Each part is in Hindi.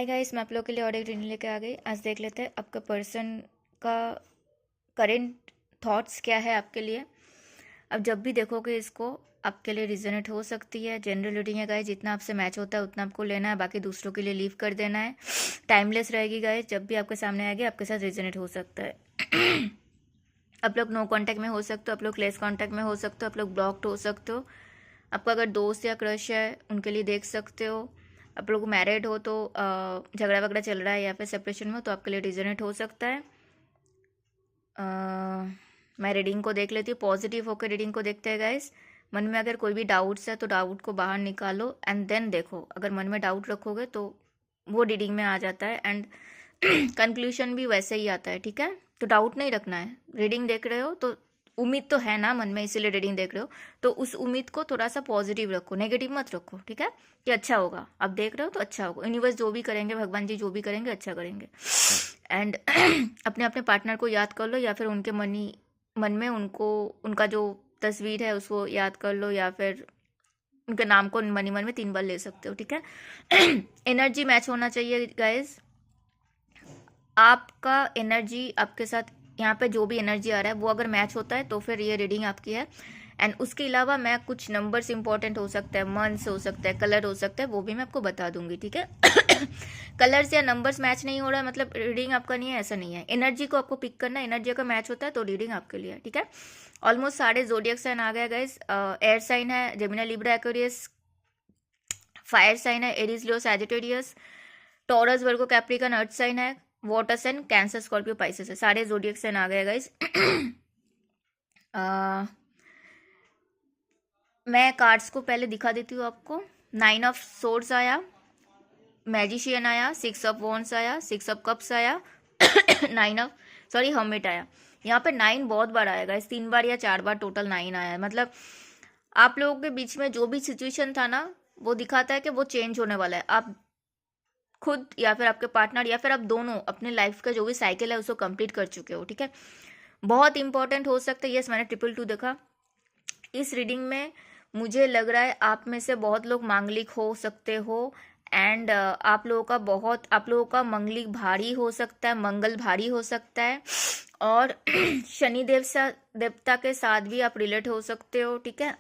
हाय गाइस, मैं आप लोग के लिए और एक रीडिंग लेके आ गई। आज देख लेते हैं आपका पर्सन का करेंट थॉट्स क्या है आपके लिए। अब जब भी देखोगे इसको, आपके लिए रिजोनेट हो सकती है। जनरल रीडिंग है गाइस, जितना आपसे मैच होता है उतना आपको लेना है, बाकी दूसरों के लिए लीव कर देना है। टाइमलेस रहेगी गाइस, जब भी आपके सामने आएगी आपके साथ रिजोनेट हो सकता है। आप लोग नो कांटेक्ट में हो सकते हो, आप लोग लेस कांटेक्ट में हो सकते हो, आप लोग ब्लॉक्ड हो सकते हो। आपका अगर दोस्त या क्रश है उनके लिए देख सकते हो। आप लोग मैरिड हो तो झगड़ा वगड़ा चल रहा है या फिर सेपरेशन में हो तो आपके लिए रिजोनेट हो सकता है। मैं रीडिंग को देख लेती हूँ, पॉजिटिव होकर रीडिंग को देखते हैं गाइस। मन में अगर कोई भी डाउट्स है तो डाउट को बाहर निकालो एंड देन देखो। अगर मन में डाउट रखोगे तो वो रीडिंग में आ जाता है एंड कंक्लूजन भी वैसे ही आता है, ठीक है। तो डाउट नहीं रखना है। रीडिंग देख रहे हो तो उम्मीद तो है ना मन में, इसीलिए रीडिंग देख रहे हो, तो उस उम्मीद को थोड़ा सा पॉजिटिव रखो, नेगेटिव मत रखो, ठीक है। कि अच्छा होगा, आप देख रहे हो तो अच्छा होगा। यूनिवर्स जो भी करेंगे, भगवान जी जो भी करेंगे अच्छा करेंगे। एंड अपने अपने पार्टनर को याद कर लो या फिर उनके मन में उनको उनका जो तस्वीर है उसको याद कर लो, या फिर उनके नाम को मन में 3 बार ले सकते हो, ठीक है। एनर्जी मैच होना चाहिए गाइस। आपका एनर्जी आपके साथ, यहाँ पे जो भी एनर्जी आ रहा है वो अगर मैच होता है तो फिर ये रीडिंग आपकी है। एंड उसके अलावा मैं कुछ नंबर्स इंपॉर्टेंट हो सकता है, मंथ्स हो सकता है, कलर हो सकता है, वो भी मैं आपको बता दूंगी, ठीक है। कलर्स या नंबर्स मैच नहीं हो रहा है मतलब रीडिंग आपका नहीं है, ऐसा नहीं है। एनर्जी को आपको पिक करना है, एनर्जी का मैच होता है तो रीडिंग आपके लिए है, ठीक है। ऑलमोस्ट सारे जोडियक साइन आ गया गाइस। एयर साइन है Gemini, Libra, Aquarius. Fire sign है Aries, Leo, Sagittarius. Taurus, Virgo, Capricorn. Earth sign है water sign, Cancer, Scorpio, Pisces है। सारे जोडियक साइन आ गए गाइस। मैं कार्ड्स को पहले दिखा देती हूँ आपको। 9 ऑफ सोर्ड्स आया, मैजिशियन आया, 6 ऑफ वॉन्ड्स आया, 6 ऑफ कप्स आया, 9 ऑफ हर्मिट आया। यहाँ पे 9 बहुत बार आएगा, इस 3 बार या 4 बार टोटल 9 आया है। मतलब आप लोगों के बीच में जो भी सिचुएशन था ना, वो दिखाता है कि वो चेंज होने वाला है। आप खुद या फिर आपके पार्टनर या फिर आप दोनों अपने लाइफ का जो भी साइकिल है उसको कंप्लीट कर चुके हो, ठीक है। बहुत इंपॉर्टेंट हो सकता है। यस, मैंने 222 देखा इस रीडिंग में। मुझे लग रहा है आप में से बहुत लोग मांगलिक हो सकते हो एंड आप लोगों का मंगलिक भारी हो सकता है, मंगल भारी हो सकता है। और शनि देवता के साथ भी आप रिलेट हो सकते हो, ठीक है।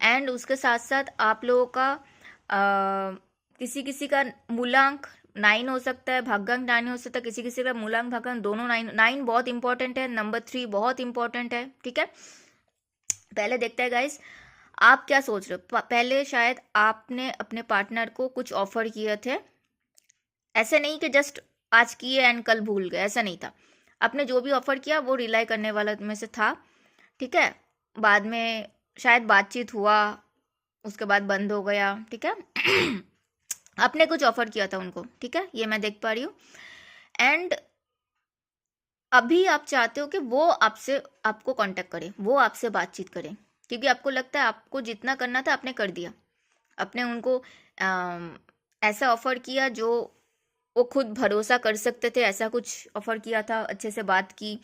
एंड उसके साथ साथ आप लोगों का किसी किसी का मूलांक 9 हो सकता है, भाग्यांक 9 हो सकता है, किसी किसी का मूलांक भाग्यांक दोनों 9 बहुत इंपॉर्टेंट है। नंबर 3 बहुत इंपॉर्टेंट है, ठीक है। पहले देखते हैं गाइस आप क्या सोच रहे हो। पहले शायद आपने अपने पार्टनर को कुछ ऑफर किए थे, ऐसे नहीं कि जस्ट आज किए एंड कल भूल गए, ऐसा नहीं था। आपने जो भी ऑफर किया वो रिलाई करने वाला में से था, ठीक है। बाद में शायद बातचीत हुआ, उसके बाद बंद हो गया, ठीक है। आपने कुछ ऑफर किया था उनको, ठीक है, ये मैं देख पा रही हूँ। एंड अभी आप चाहते हो कि वो आपको कांटेक्ट करे, वो आपसे बातचीत करे, क्योंकि आपको लगता है आपको जितना करना था आपने कर दिया। आपने उनको ऐसा ऑफर किया जो वो खुद भरोसा कर सकते थे, ऐसा कुछ ऑफर किया था, अच्छे से बात की,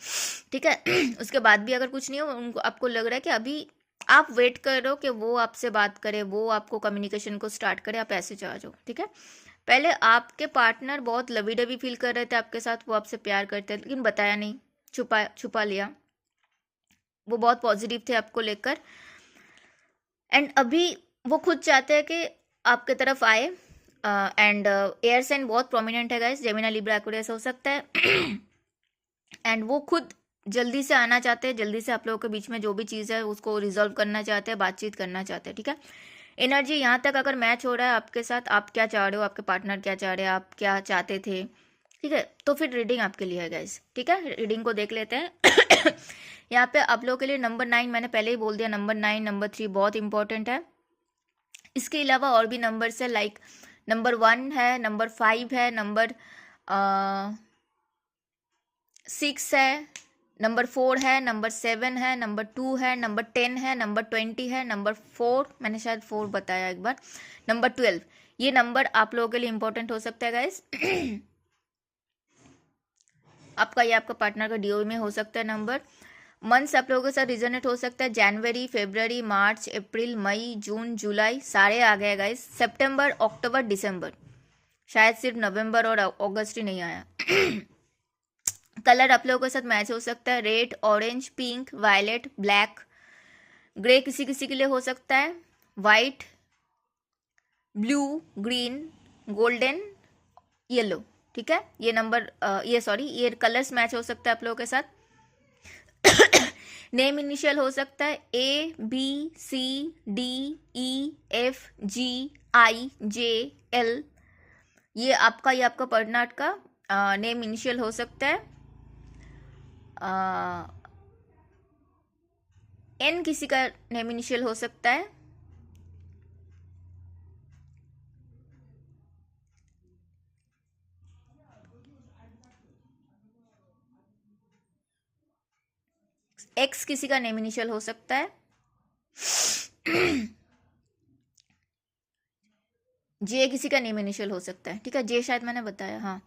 ठीक है। उसके बाद भी अगर कुछ नहीं हो, उनको आपको लग रहा है कि अभी आप वेट कर रहे हो कि वो आपसे बात करे, वो आपको कम्युनिकेशन को स्टार्ट करे, आप ऐसे चाह जाओ, ठीक है। पहले आपके पार्टनर बहुत लवी डवी फील कर रहे थे आपके साथ, वो आपसे प्यार करते हैं लेकिन बताया नहीं, छुपा लिया। वो बहुत पॉजिटिव थे आपको लेकर एंड अभी वो खुद चाहते हैं कि आपके तरफ आए। एंड एयर साइन बहुत प्रोमिनेंट है गाइस, जेमिनी, लिब्रा, एक्वेरियस हो सकता है। एंड वो खुद जल्दी से आना चाहते हैं, जल्दी से आप लोगों के बीच में जो भी चीज़ है उसको रिजॉल्व करना चाहते हैं, बातचीत करना चाहते हैं, ठीक है। एनर्जी यहाँ तक अगर मैच हो रहा है आपके साथ, आप क्या चाह रहे हो, आपके पार्टनर क्या चाह रहे हैं, आप क्या चाहते थे, ठीक है, तो फिर रीडिंग आपके लिए है गाइस, ठीक है। रीडिंग को देख लेते हैं। यहाँ पे आप लोगों के लिए नंबर 9 मैंने पहले ही बोल दिया, नंबर 9 नंबर 3 बहुत इंपॉर्टेंट है। इसके अलावा और भी नंबर्स है, लाइक नंबर 1 है, नंबर 5 है, नंबर 6 है, नंबर 4 है, नंबर 7 है, नंबर 2 है, नंबर 10 है, नंबर 20 है, नंबर 4 मैंने शायद 4 बताया एक बार, नंबर 12। ये नंबर आप लोगों के लिए इंपॉर्टेंट हो सकता है गाइस। आपका पार्टनर का डीओ में हो सकता है नंबर। मंथ्स आप लोगों के साथ रिजोनेट हो सकता है, जनवरी, फरवरी, मार्च, अप्रैल, मई, जून, जुलाई, सारे आ गए गाइस। सितंबर, अक्टूबर, दिसंबर, शायद सिर्फ नवंबर और अगस्त ही नहीं आया। कलर आप लोगों के साथ मैच हो सकता है, red, orange, pink, violet, black, grey किसी किसी के लिए हो सकता है, white, blue, green, golden, yellow. ठीक है, ये नंबर ये कलर्स मैच हो सकता है आप लोगों के साथ। नेम इनिशियल हो सकता है ABCDEFGIJL। ये आपका पार्टनर का नेम इनिशियल हो सकता है। N किसी का नेम इनिशियल हो सकता है। X किसी का नेम इनिशियल हो सकता है। J किसी का नेम इनिशियल हो सकता है। ठीक है, J शायद मैंने बताया, हाँ।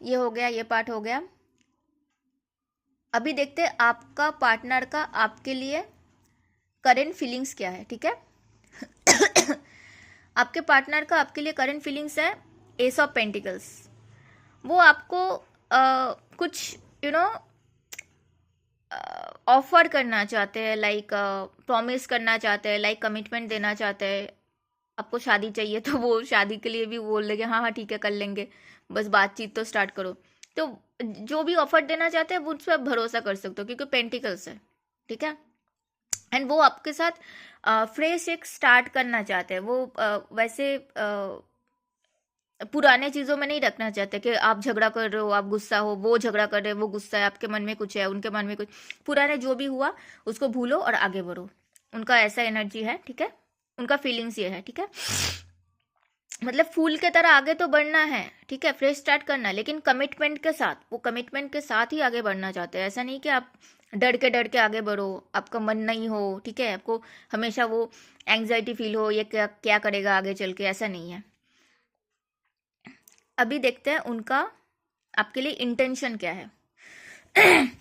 ये हो गया, ये पार्ट हो गया। अभी देखते हैं आपका पार्टनर का आपके लिए करंट फीलिंग्स क्या है। ठीक है, आपके पार्टनर का आपके लिए करंट फीलिंग्स है एस ऑफ पेंटिकल्स। वो आपको कुछ ऑफर करना चाहते हैं, लाइक प्रॉमिस करना चाहते हैं, लाइक कमिटमेंट देना चाहते हैं। आपको शादी चाहिए तो वो शादी के लिए भी बोल देंगे हाँ हाँ ठीक है कर लेंगे, बस बातचीत तो स्टार्ट करो। तो जो भी ऑफर देना चाहते हैं वो उस पर भरोसा कर सकते हो, क्योंकि पेंटिकल्स है। ठीक है, एंड वो आपके साथ फ्रेश एक स्टार्ट करना चाहते हैं। वो वैसे पुराने चीज़ों में नहीं रखना चाहते कि आप झगड़ा कर रहे हो, आप गुस्सा हो, वो झगड़ा कर रहे हैं, वो गुस्सा है, आपके मन में कुछ है, उनके मन में कुछ। पुराने जो भी हुआ उसको भूलो और आगे बढ़ो। उनका ऐसा एनर्जी है। ठीक है, उनका फीलिंग्स ये है। ठीक है, मतलब फूल के तरह आगे तो बढ़ना है। ठीक है, फ्रेश स्टार्ट करना है, लेकिन कमिटमेंट के साथ। वो कमिटमेंट के साथ ही आगे बढ़ना चाहते हैं। ऐसा नहीं कि आप डर के आगे बढ़ो, आपका मन नहीं हो। ठीक है, आपको हमेशा वो एंग्जाइटी फील हो, ये क्या क्या करेगा आगे चल के, ऐसा नहीं है। अभी देखते हैं उनका आपके लिए इंटेंशन क्या है।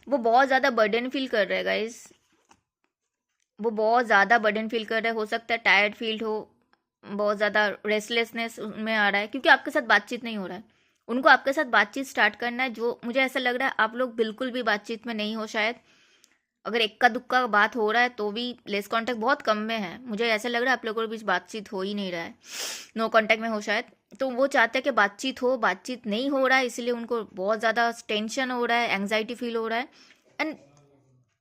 वो बहुत ज़्यादा बर्डन फील कर रहे हैं गाइस, वो बहुत ज़्यादा बर्डन फील कर रहे हैं। हो सकता है टायर्ड फील हो, बहुत ज़्यादा रेस्टलेसनेस में आ रहा है, क्योंकि आपके साथ बातचीत नहीं हो रहा है। उनको आपके साथ बातचीत स्टार्ट करना है। जो मुझे ऐसा लग रहा है आप लोग बिल्कुल भी बातचीत में नहीं हो शायद। अगर इक्का दुक्का बात हो रहा है तो भी लेस कांटेक्ट बहुत कम में है। मुझे ऐसा लग रहा है आप लोगों के बीच बातचीत हो ही नहीं रहा है, नो कांटेक्ट में हो शायद। तो वो चाहते हैं कि बातचीत हो, बातचीत नहीं हो रहा है, इसलिए उनको बहुत ज़्यादा टेंशन हो रहा है, एंग्जाइटी फील हो रहा है। एंड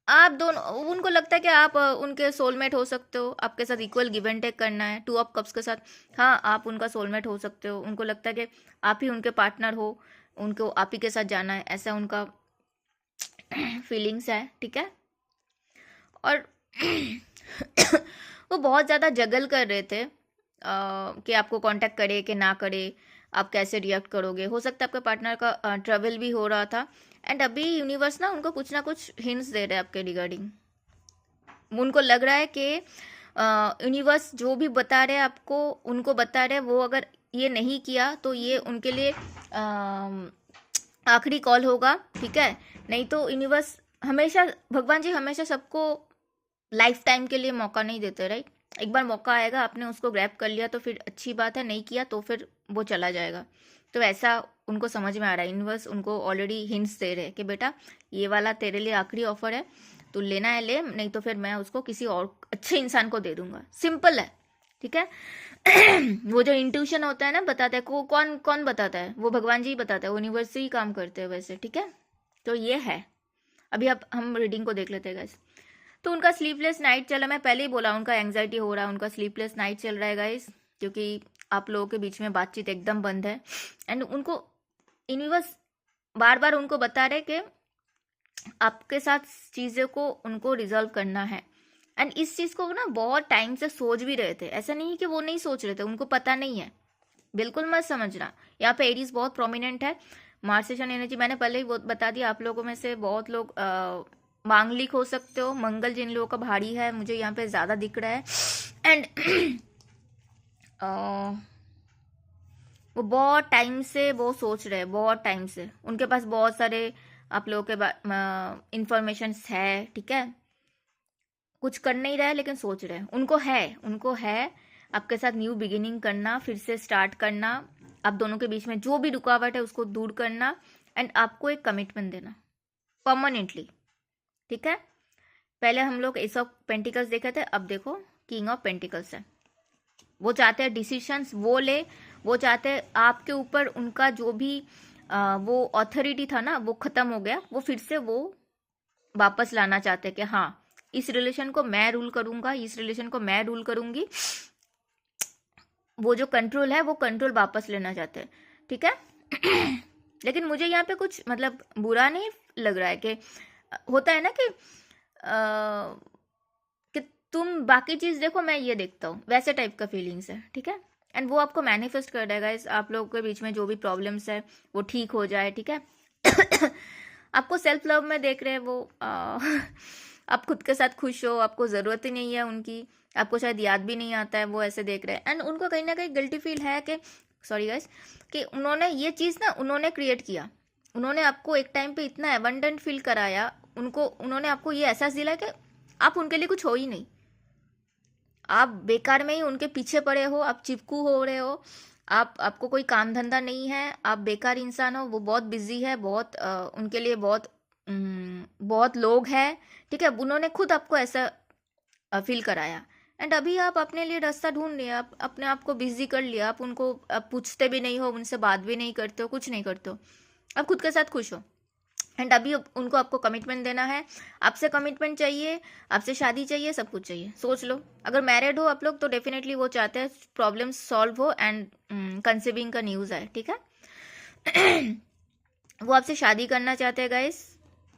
आप दोनों, उनको लगता है कि आप उनके सोलमेट हो सकते हो, आपके साथ इक्वल गिव एंड टेक करना है। 2 ऑफ कप्स के साथ हाँ आप उनका सोलमेट हो सकते हो। उनको लगता है कि आप ही उनके पार्टनर हो, उनको आप ही के साथ जाना है, ऐसा उनका फीलिंग्स है। ठीक है, और वो बहुत ज़्यादा जगल कर रहे थे कि आपको कांटेक्ट करे कि ना करे, आप कैसे रिएक्ट करोगे। हो सकता है आपके पार्टनर का ट्रैवल भी हो रहा था, एंड अभी यूनिवर्स ना उनको कुछ ना कुछ हिंट्स दे रहे हैं आपके रिगार्डिंग। उनको लग रहा है कि यूनिवर्स जो भी बता रहे हैं आपको, उनको बता रहे हैं वो अगर ये नहीं किया तो ये उनके लिए आखिरी कॉल होगा। ठीक है, नहीं तो यूनिवर्स हमेशा, भगवान जी हमेशा सबको लाइफ टाइम के लिए मौका नहीं देते, राइट। एक बार मौका आएगा, आपने उसको ग्रैब कर लिया तो फिर अच्छी बात है, नहीं किया तो फिर वो चला जाएगा। तो ऐसा उनको समझ में आ रहा है। यूनिवर्स उनको ऑलरेडी हिंट्स दे रहे हैं कि बेटा ये वाला तेरे लिए आखिरी ऑफर है, तो लेना है ले, नहीं तो फिर मैं उसको किसी और अच्छे इंसान को दे दूंगा। सिंपल है। ठीक है। वो जो इंट्यूशन होता है ना, बताता है कौन कौन बताता है, वो भगवान जी ही बताता है, वो यूनिवर्स से ही काम करते हैं वैसे। ठीक है, तो ये है। अभी अब हम रीडिंग को देख लेते हैं गाइस। तो उनका स्लीपलेस नाइट चला, मैं पहले ही बोला उनका एंग्जाइटी हो रहा है, उनका स्लीपलेस नाइट चल रहा है गाइस, क्योंकि आप लोगों के बीच में बातचीत एकदम बंद है। एंड उनको यूनिवर्स बार बार उनको बता रहे कि आपके साथ चीज़ों को उनको रिजॉल्व करना है। एंड इस चीज़ को ना बहुत टाइम से सोच भी रहे थे। ऐसा नहीं कि वो नहीं सोच रहे थे, उनको पता नहीं है, बिल्कुल मत समझना। यहाँ पे एरीज बहुत प्रोमिनेंट है। मार्सेशन एनर्जी मैंने पहले ही बता दिया। आप लोगों में से बहुत लोग मांगलिक हो सकते हो। मंगल जिन लोगों का भारी है, मुझे यहाँ पे ज़्यादा दिख रहा है। एंड वो बहुत टाइम से वो सोच रहे हैं, बहुत टाइम से उनके पास बहुत सारे आप लोगों के इंफॉर्मेशन है। ठीक है, कुछ कर नहीं रहे लेकिन सोच रहे हैं। उनको है आपके साथ न्यू बिगिनिंग करना, फिर से स्टार्ट करना, आप दोनों के बीच में जो भी रुकावट है उसको दूर करना, एंड आपको एक कमिटमेंट देना परमानेंटली, ठीक है। पहले हम लोग एस ऑफ पेंटिकल्स देखे थे, अब देखो किंग ऑफ पेंटिकल्स है। वो चाहते हैं डिसीशंस वो ले, वो चाहते हैं आपके ऊपर उनका जो भी वो ऑथोरिटी था ना वो खत्म हो गया, वो फिर से वो वापस लाना चाहते हैं कि हाँ इस रिलेशन को मैं रूल करूंगा, इस रिलेशन को मैं रूल करूंगी। वो जो कंट्रोल है वो कंट्रोल वापस लेना चाहते हैं, ठीक है। लेकिन मुझे यहाँ पे कुछ मतलब बुरा नहीं लग रहा है कि होता है ना कि तुम बाकी चीज देखो मैं ये देखता हूँ, वैसे टाइप का फीलिंग्स है, ठीक है। एंड वो आपको मैनिफेस्ट कर देगा इस आप लोगों के बीच में जो भी प्रॉब्लम्स है वो ठीक हो जाए, ठीक है। आपको सेल्फ लव में देख रहे हैं वो आप खुद के साथ खुश हो, आपको ज़रूरत ही नहीं है उनकी, आपको शायद याद भी नहीं आता है, वो ऐसे देख रहे हैं। एंड उनको कहीं ना कहीं गिल्टी फील है कि सॉरी गाइस कि उन्होंने ये चीज़ ना उन्होंने क्रिएट किया, उन्होंने आपको एक टाइम पे इतना एबंडेंट फील कराया, उन्होंने आपको ये एहसास दिला कि आप उनके लिए कुछ हो ही नहीं, आप बेकार में ही उनके पीछे पड़े हो, आप चिपकू हो रहे हो, आपको कोई काम धंधा नहीं है, आप बेकार इंसान हो, वो बहुत बिजी है, बहुत उनके लिए बहुत लोग हैं, ठीक है। उन्होंने खुद आपको ऐसा फील कराया, एंड अभी आप अपने लिए रास्ता ढूंढ लिया, आप अपने आप को बिजी कर लिया, आप उनको आप पूछते भी नहीं हो, उनसे बात भी नहीं करते हो, कुछ नहीं करते हो, आप खुद के साथ खुश हो। एंड अभी उनको आपको कमिटमेंट देना है, आपसे कमिटमेंट चाहिए, आपसे शादी चाहिए, सब कुछ चाहिए। सोच लो अगर मैरिड हो आप लोग तो डेफिनेटली वो चाहते हैं प्रॉब्लम सॉल्व हो एंड कंसीविंग का न्यूज़ आए, ठीक है। वो आपसे शादी करना चाहते हैं गाइस,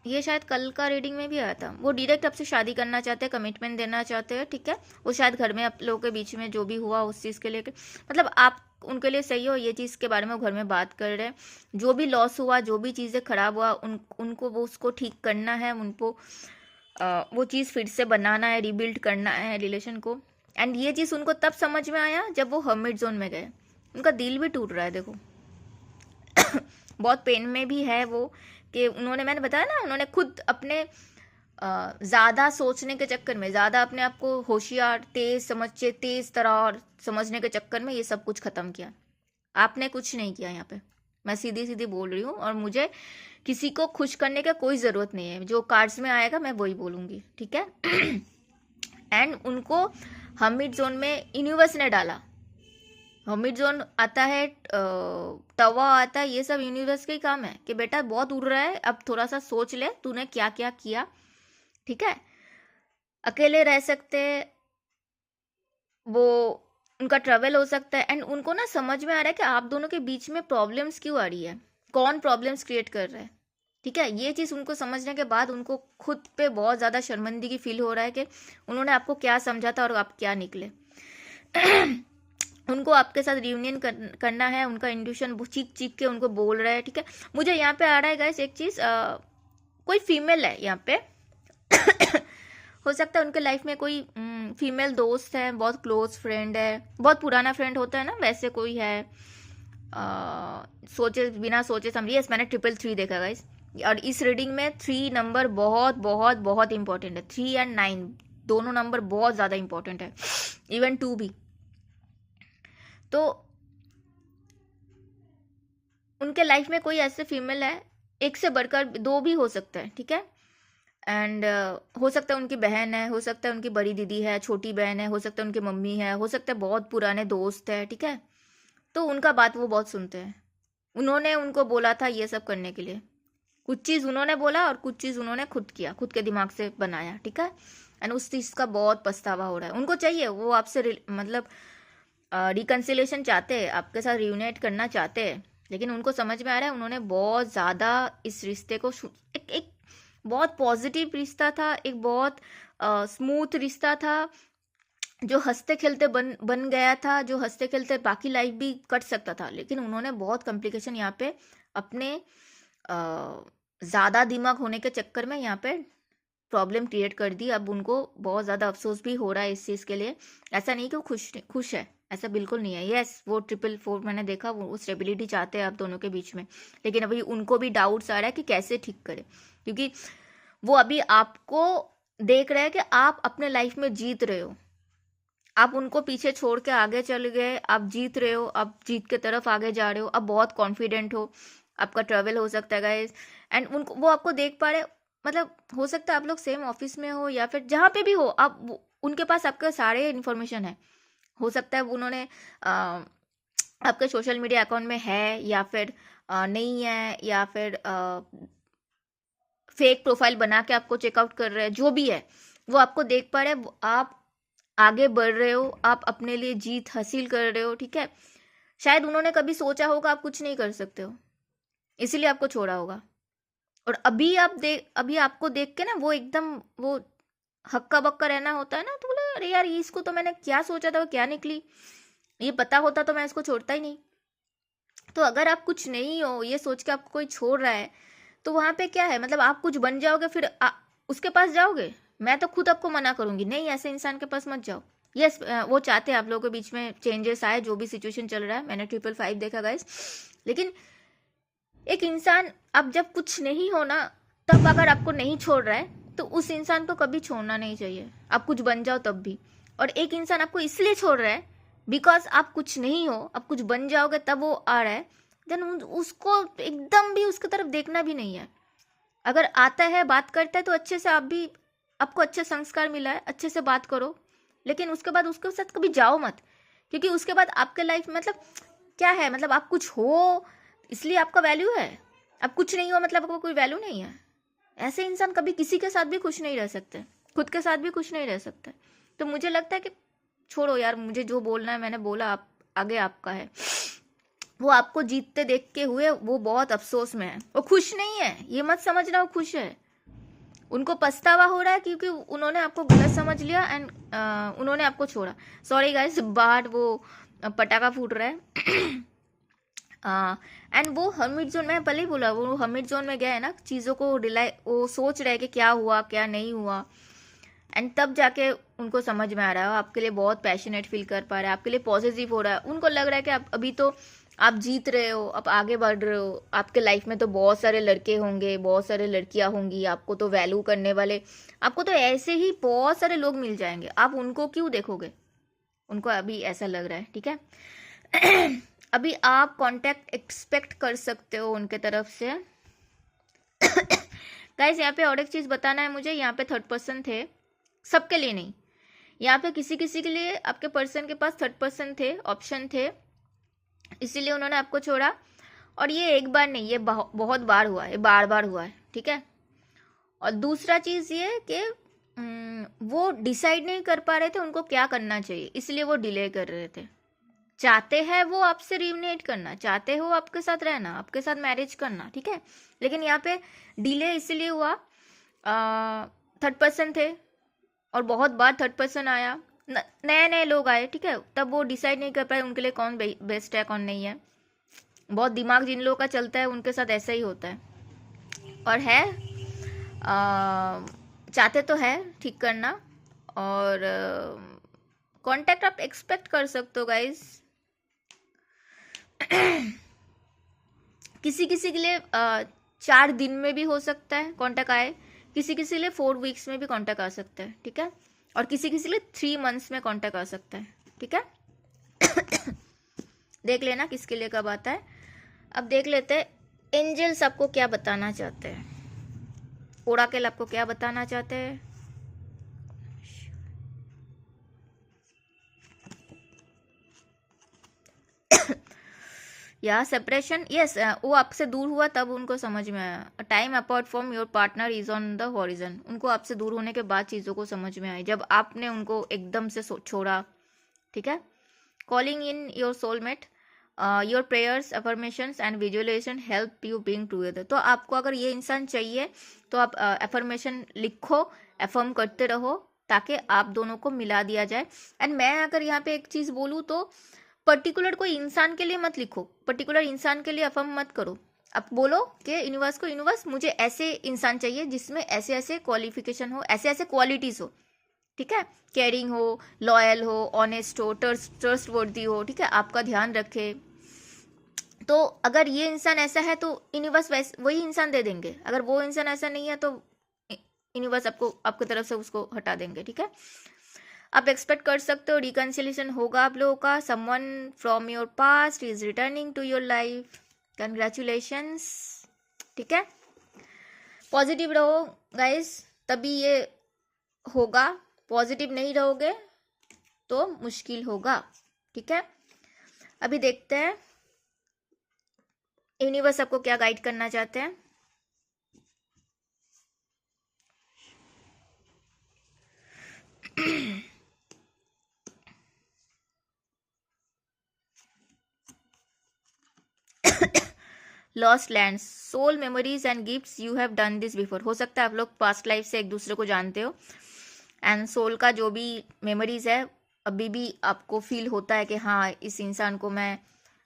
ये शायद कल का रीडिंग में भी आया था, वो डायरेक्ट आपसे शादी करना चाहते हैं, कमिटमेंट देना चाहते हैं, ठीक है। वो शायद घर में आप लोगों के बीच में जो भी हुआ उस चीज़ के लिए मतलब आप उनके लिए सही हो, ये चीज़ के बारे में वो घर में बात कर रहे हैं, जो भी लॉस हुआ, जो भी चीज़ें खराब हुआ उनको वो उसको ठीक करना है, उनको वो चीज़ फिर से बनाना है, रिबिल्ड करना है रिलेशन को। एंड ये चीज़ उनको तब समझ में आया जब वो हर्मिट जोन में गए, उनका दिल भी टूट रहा है देखो। बहुत पेन में भी है वो कि मैंने बताया ना, उन्होंने खुद अपने ज़्यादा सोचने के चक्कर में, ज़्यादा अपने आप को होशियार तेज तरार समझने के चक्कर में ये सब कुछ ख़त्म किया। आपने कुछ नहीं किया यहाँ पे, मैं सीधी सीधी बोल रही हूँ, और मुझे किसी को खुश करने का कोई ज़रूरत नहीं है, जो कार्ड्स में आएगा मैं वही बोलूँगी, ठीक है। एंड उनको हमिड जोन में यूनिवर्स ने डाला, हमिड जोन आता है, तवा आता है, ये सब यूनिवर्स का ही काम है कि बेटा बहुत उड़ रहा है, अब थोड़ा सा सोच ले तूने क्या क्या किया, ठीक है। अकेले रह सकते, वो उनका ट्रैवल हो सकता है, एंड उनको ना समझ में आ रहा है कि आप दोनों के बीच में प्रॉब्लम्स क्यों आ रही है, कौन प्रॉब्लम्स क्रिएट कर रहा है, ठीक है। ये चीज़ उनको समझने के बाद उनको खुद पे बहुत ज़्यादा शर्मिंदगी फील हो रहा है कि उन्होंने आपको क्या समझा था और आप क्या निकले। उनको आपके साथ रियूनियन करना है, उनका इंट्यूशन चीख चीख के उनको बोल रहा है, ठीक है। मुझे यहाँ पे आ रहा है गाइस एक चीज़, कोई फीमेल है यहाँ पे। हो सकता है उनके लाइफ में कोई फीमेल दोस्त है, बहुत क्लोज फ्रेंड है, बहुत पुराना फ्रेंड होता है ना, वैसे कोई है। बिना सोचे समझिए, यस मैंने 333 देखा गाइस, और इस रीडिंग में 3 नंबर बहुत बहुत बहुत इंपॉर्टेंट है, 3 और 9 दोनों नंबर बहुत ज़्यादा इंपॉर्टेंट है, इवन 2 भी। तो उनके लाइफ में कोई ऐसे फीमेल है, एक से बढ़कर 2 भी हो सकता है, ठीक है। एंड हो सकता है उनकी बहन है, हो सकता है उनकी बड़ी दीदी है, छोटी बहन है, हो सकता है उनकी मम्मी है, हो सकता है बहुत पुराने दोस्त है, ठीक है। तो उनका बात वो बहुत सुनते हैं, उन्होंने उनको बोला था ये सब करने के लिए, कुछ चीज़ उन्होंने बोला और कुछ चीज़ उन्होंने खुद किया, खुद के दिमाग से बनाया, ठीक है। एंड उस चीज़ का बहुत पछतावा हो रहा है, उनको चाहिए, वो आपसे मतलब रिकन्सिलेशन चाहते हैं, आपके साथ रियूनाइट करना चाहते हैं, लेकिन उनको समझ में आ रहा है उन्होंने बहुत ज़्यादा इस रिश्ते को एक बहुत पॉजिटिव रिश्ता था, एक बहुत स्मूथ रिश्ता था, जो हंसते खेलते बन गया था, जो हंसते खेलते बाकी लाइफ भी कट सकता था, लेकिन उन्होंने बहुत कॉम्प्लिकेशन यहाँ पे अपने ज़्यादा दिमाग होने के चक्कर में यहाँ पे प्रॉब्लम क्रिएट कर दी। अब उनको बहुत ज़्यादा अफसोस भी हो रहा है इस चीज़ के लिए। ऐसा नहीं कि वो खुश है, ऐसा बिल्कुल नहीं है। यस, वो 444 मैंने देखा, वो स्टेबिलिटी चाहते हैं आप दोनों के बीच में, लेकिन अभी उनको भी डाउट्स आ रहा है कि कैसे ठीक करें, क्योंकि वो अभी आपको देख रहे हैं कि आप अपने लाइफ में जीत रहे हो, आप उनको पीछे छोड़ के आगे चल गए, आप जीत रहे हो, आप जीत के तरफ आगे जा रहे हो, आप बहुत कॉन्फिडेंट हो, आपका ट्रेवल हो सकता है गाइस। एंड उनको वो आपको देख पा रहे, मतलब हो सकता है आप लोग सेम ऑफिस में हो या फिर जहाँ पे भी हो, उनके पास आपके सारे इन्फॉर्मेशन है। हो सकता है उन्होंने आपके सोशल मीडिया अकाउंट में है या फिर नहीं है, या फिर फेक प्रोफाइल बना के आपको चेकआउट कर रहे हैं, जो भी है वो आपको देख पा रहे हैं, आप आगे बढ़ रहे हो, आप अपने लिए जीत हासिल कर रहे हो, ठीक है। शायद उन्होंने कभी सोचा होगा आप कुछ नहीं कर सकते हो, इसीलिए आपको छोड़ा होगा। और अभी आपको देख के ना वो एकदम वो हक्का बक्का रहना होता है ना, तो बोले अरे यार इसको तो मैंने क्या सोचा था वो क्या निकली, ये पता होता तो मैं इसको छोड़ता ही नहीं। तो अगर आप कुछ नहीं हो ये सोच के आपको कोई छोड़ रहा है, तो वहाँ पे क्या है, मतलब आप कुछ बन जाओगे फिर उसके पास जाओगे। मैं तो खुद आपको मना करूंगी, नहीं ऐसे इंसान के पास मत जाओ। यस, वो चाहते हैं आप लोगों के बीच में चेंजेस आए, जो भी सिचुएशन चल रहा है। मैंने 555 देखा गाइस, लेकिन एक इंसान अब जब कुछ नहीं होना तब अगर आपको नहीं छोड़ रहा है तो उस इंसान को कभी छोड़ना नहीं चाहिए, आप कुछ बन जाओ तब भी। और एक इंसान आपको इसलिए छोड़ रहा है बिकॉज आप कुछ नहीं हो, आप कुछ बन जाओगे तब वो आ रहा है, देन उसको एकदम भी उसकी तरफ देखना भी नहीं है। अगर आता है बात करता है तो अच्छे से, आप भी आपको अच्छे संस्कार मिला है, अच्छे से बात करो, लेकिन उसके बाद उसके साथ कभी जाओ मत, क्योंकि उसके बाद आपके लाइफ मतलब क्या है, मतलब आप कुछ हो इसलिए आपका वैल्यू है, आप कुछ नहीं हो मतलब आपको कोई वैल्यू नहीं है। ऐसे इंसान कभी किसी के साथ भी खुश नहीं रह सकते, खुद के साथ भी खुश नहीं रह सकते। तो मुझे लगता है कि छोड़ो यार, मुझे जो बोलना है मैंने बोला, आप आगे आपका है। वो आपको जीतते देख के हुए वो बहुत अफसोस में है, वो खुश नहीं है, ये मत समझना वो खुश है। उनको पछतावा हो रहा है क्योंकि उन्होंने आपको गलत समझ लिया एंड उन्होंने आपको छोड़ा। सॉरी गाइस, बाहर वो पटाखा फूट रहा है। एंड वो हर्मिट जोन, मैं पहले ही बोला, वो हर्मिट जोन में गया है ना, चीज़ों को वो सोच रहे कि क्या हुआ क्या नहीं हुआ, एंड तब जाके उनको समझ में आ रहा है, आपके लिए बहुत पैशनेट फील कर पा रहा है, आपके लिए पॉजिटिव हो रहा है। उनको लग रहा है कि आप अभी तो आप जीत रहे हो, आप आगे बढ़ रहे हो, आपके लाइफ में तो बहुत सारे लड़के होंगे, बहुत सारे लड़कियां होंगी, आपको तो वैल्यू करने वाले, आपको तो ऐसे ही बहुत सारे लोग मिल जाएंगे, आप उनको क्यों देखोगे। उनको अभी ऐसा लग रहा है, ठीक है। अभी आप कांटेक्ट एक्सपेक्ट कर सकते हो उनके तरफ से। गाइस यहाँ पे और एक चीज़ बताना है मुझे, यहाँ पे थर्ड पर्सन थे, सबके लिए नहीं, यहाँ पे किसी किसी के लिए आपके पर्सन के पास थर्ड पर्सन थे, ऑप्शन थे, इसीलिए उन्होंने आपको छोड़ा। और ये एक बार नहीं, ये बहुत बार हुआ है, बार बार हुआ है, ठीक है। और दूसरा चीज़ ये कि वो डिसाइड नहीं कर पा रहे थे उनको क्या करना चाहिए, इसलिए वो डिले कर रहे थे। चाहते हैं वो आपसे रियूनिएट करना, चाहते हो आपके साथ रहना, आपके साथ मैरिज करना, ठीक है, लेकिन यहाँ पे डिले इसलिए हुआ, थर्ड पर्सन थे और बहुत बार थर्ड पर्सन आया, नए नए लोग आए, ठीक है, तब वो डिसाइड नहीं कर पाए उनके लिए कौन बेस्ट है कौन नहीं है। बहुत दिमाग जिन लोगों का चलता है उनके साथ ऐसा ही होता है। और है चाहते तो है ठीक करना, और कांटेक्ट आप एक्सपेक्ट कर सकते हो गाइस। किसी किसी के लिए 4 दिन में भी हो सकता है कांटेक्ट आए, किसी किसी के लिए 4 वीक्स में भी कांटेक्ट आ सकता है, ठीक है, और किसी किसी के लिए 3 मंथ्स में कांटेक्ट आ सकता है, ठीक है। देख लेना किसके लिए कब आता है। अब देख लेते हैं एंजल्स आपको क्या बताना चाहते हैं, ओराकल आपको क्या बताना चाहते हैं। या सेपरेशन, यस, वो आपसे दूर हुआ तब उनको समझ में आया। Time apart from your partner is on the horizon, उनको आपसे दूर होने के बाद चीज़ों को समझ में आई, जब आपने उनको एकदम से छोड़ा, ठीक है। Calling in your soulmate, your prayers, affirmations and visualisation help you being together. तो आपको अगर ये इंसान चाहिए तो आप अफर्मेशन लिखो, अफर्म करते रहो ताकि आप दोनों को मिला दिया जाए। एंड मैं अगर यहाँ पे एक चीज़ बोलूँ तो पर्टिकुलर कोई इंसान के लिए मत लिखो, पर्टिकुलर इंसान के लिए अफर्म मत करो। आप बोलो कि यूनिवर्स को, यूनिवर्स मुझे ऐसे इंसान चाहिए जिसमें ऐसे ऐसे क्वालिफिकेशन हो, ऐसे ऐसे क्वालिटीज़ हो, ठीक है, केयरिंग हो, लॉयल हो, ऑनेस्ट हो, ट्रस्ट वर्दी हो, ठीक है, आपका ध्यान रखे। तो अगर ये इंसान ऐसा है तो यूनिवर्स वही इंसान दे देंगे, अगर वो इंसान ऐसा नहीं है तो यूनिवर्स आपको आपकी तरफ से उसको हटा देंगे, ठीक है। आप एक्सपेक्ट कर सकते हो रिकन्सिलेशन होगा आप लोगों का, someone from your past is returning to your life, congratulations. ठीक है, पॉजिटिव रहो गाइस, तभी ये होगा, पॉजिटिव नहीं रहोगे तो मुश्किल होगा। ठीक है, अभी देखते हैं यूनिवर्स आपको क्या गाइड करना चाहते हैं। Lost land, soul memories and gifts, you have done this before. हो सकता है आप लोग पास्ट लाइफ से एक दूसरे को जानते हो, एंड सोल का जो भी मेमोरीज है अभी भी आपको फील होता है कि हाँ इस इंसान को मैं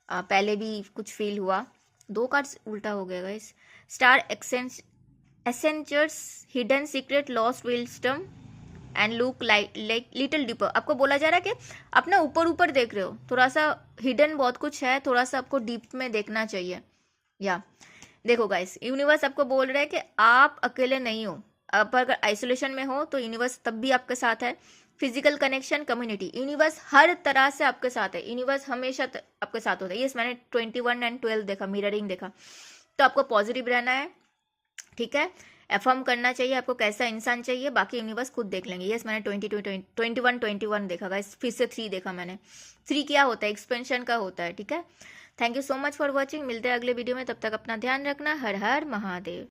पहले भी कुछ फील हुआ। 2 कार्ड्स उल्टा हो गया guys. Star essences, hidden secret, lost wisdom and look like little deeper. आपको बोला जा रहा है कि आप ना ऊपर ऊपर देख रहे हो, थोड़ा सा हिडन बहुत कुछ है, थोड़ा सा आपको डीप में देखना चाहिए। या देखो गाइस, यूनिवर्स आपको बोल रहा है कि आप अकेले नहीं हो। आप अगर आइसोलेशन में हो तो यूनिवर्स तब भी आपके साथ है। फिजिकल कनेक्शन, कम्युनिटी, यूनिवर्स हर तरह से आपके साथ है। यूनिवर्स हमेशा आपके साथ होता है। ये मैंने 21 एंड 12 देखा, मिररिंग देखा। तो आपको पॉजिटिव रहना है। ठीक है, एफर्म करना चाहिए आपको कैसा इंसान चाहिए, बाकी यूनिवर्स खुद देख लेंगे। यस, मैंने 21 देखा गाइस, फिर से 3 देखा मैंने। 3 क्या होता है, एक्सपेंशन का होता है। ठीक है, thank you so much for watching. मिलते हैं अगले वीडियो में, तब तक अपना ध्यान रखना। हर हर महादेव।